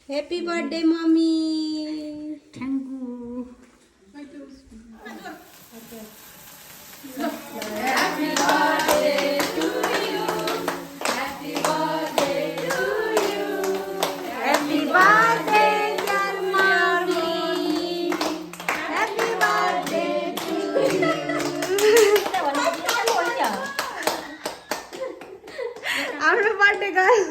Happy birthday, mommy. Thank you. Happy birthday to you. Happy birthday to you. Happy birthday, dear mommy. Happy birthday to you. Happy birthday, girl.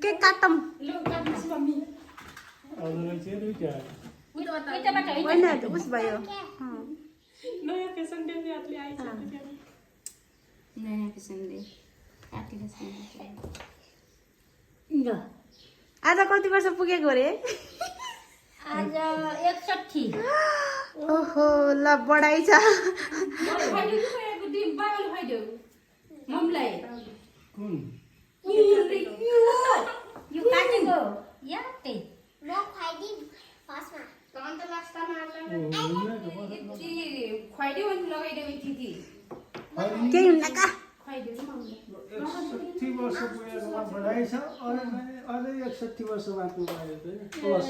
Cái cuttom. When had us भयो. नयाँ fashion डेले आफूले आइसक्यो त्यहाँ नयाँ किसिमले काटेको छ ल आज कति वर्ष पुगेको रे? आज 61 ओहो ल बढाइ छ। खाइदियो कि खोयाको दिन बाबाले खाइदियो मम्मीलाई कुन यो काटेको याते म खुवाइदिउँ फर्स्टमा अन्त लास्टमा यति खुवाइदियो अनि लगाइदियो यति केही हुन्न का? खुवाइदियो कि मम्मीले 61 वर्ष पुगेकोमा बधाई छ। अझै 61 वर्ष बाँच्नु पायो त प्लस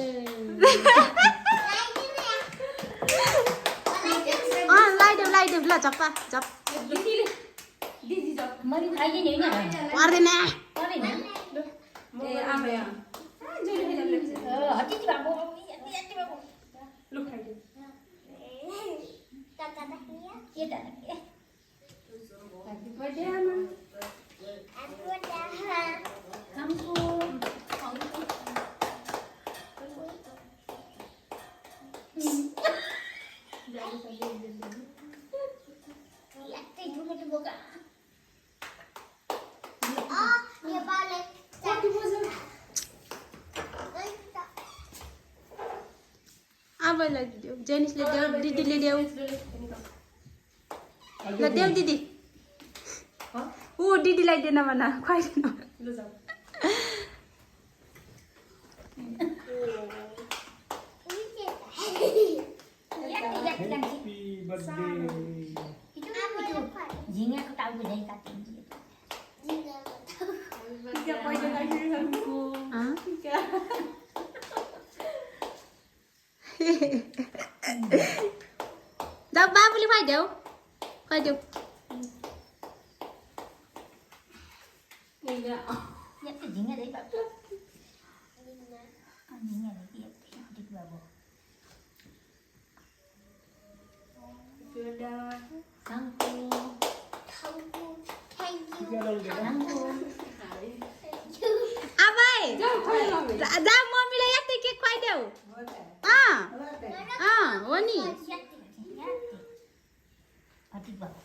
लाइदेऊ ल झप्पा झप दिदीले दिदी जाऊ मैले खाइदिने हैन पर्दैन। परेन ए आमा यहाँ जहिले खाइदियो हटी बाबु यति बाबु लु खाइदियो के त ह्यापी बर्थडे आमा हमको याते ठुलो बोका आबैलाई दिदेऊ, जेनिसले देऊ, दिदीले देऊ। ल देऊ दिदी। ऊ दिदीलाई दिएन भन, खुवाइदिनु। लु जाऊ याते लाग्छ ह्याप्पी बर्थडे झिँगाको टाउको झै काटिन्छ क्या पैसा लागिरहेको जाऊ बाबुले खुवाइदेऊ, खुवाइदेऊ। याते झिँगा झै काट्छ झिँगा झै याते हटी बाबु Thank you. आबै जाऊ खाइदियो मम्मी जा मम्मीलाई यति केक खुवाइदेऊ। हो नि। हटी बाबु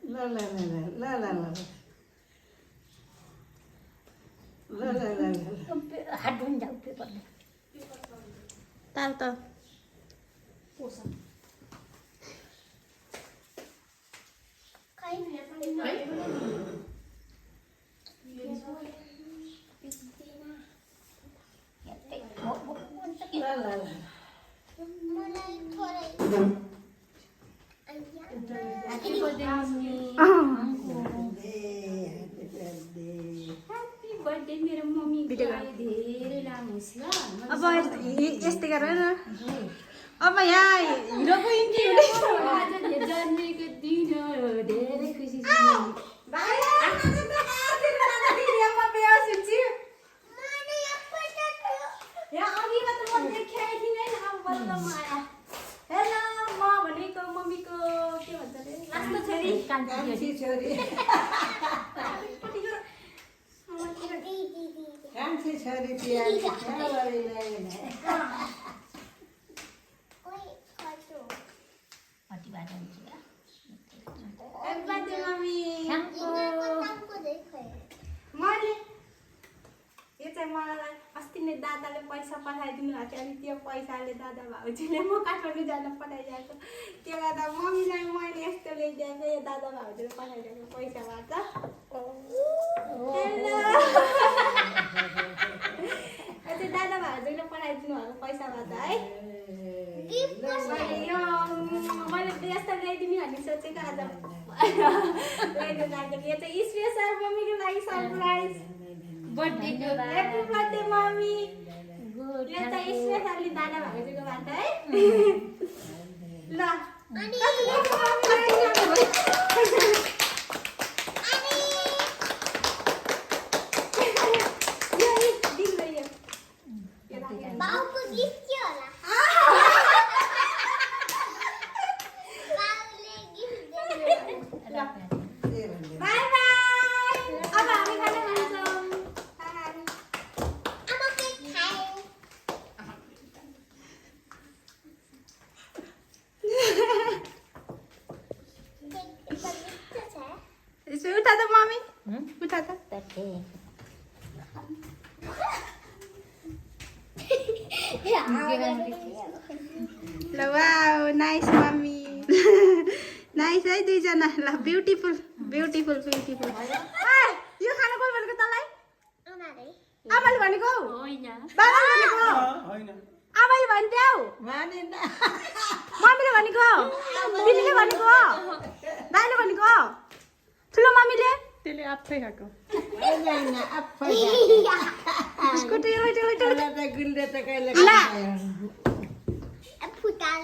ल ल ल ल ल ल ल ल ल हात धुन जाऊ पेपरले ताल त याते happy birthday mummy happy birthday मेरो मम्मीको आयु धेरै लामो होस् ल अब यस्तै गर न। अब यहाँ हिरोको इन्ट्री हुँदैछ। आज जन्मेको दिन धेरै खुसी छु कान्छी छोरी कान्छी छोरी प्यारी हटी बाटो Happy birthday, mommy. मैले यो चाहिँ मलाई अस्ति नै दादाले पैसा पठाइदिनु भएको थियो। अनि त्यो पैसाले दादा भाउजूले म काठमाडौँ जान पठाइदिएको। त्यो गर्दा मम्मीलाई मैले यस्तो ल्याइदिएको यो दादा भाउजूले पठाइदिएको पैसाबाट। त्यो दादा भाउजूले पठाइदिनु भएको पैसाबाट है। मैले ड्रेस त ल्याइदिने भन्ने सोचेको आज ल्याइदिनु लागेको यो चाहिँ स्पेसल मम्मीको लागि सरप्राइज बर्थडेको ह्याप्पी बर्थडे मम्मी गुड यो चाहिँ स्पेसली दादा भाउजूको भात है ल बाउको गिफ्ट के होला बाउले गिफ्ट बाई बाई अब हामी खाना खान्छौँ आमा केक खाए यसो उठा त मम्मी उठा त ल वाउ नाइस मम्मी नाइस है दुईजना ल ब्युटिफुल ब्युटिफुल ब्युटिफुल यो खाना कोही भनेको तँलाई आमाले भनेको बाबाले भनेको होइन आमाले भन्थ्यौ मानिन मम्मीले भनेको दिदीले भनेको दाइले भनेको ठुलो मम्मीले त्यसले आफै खाएको होइन आफै स्कुटी गुल्ले त कहिले ल फुटाल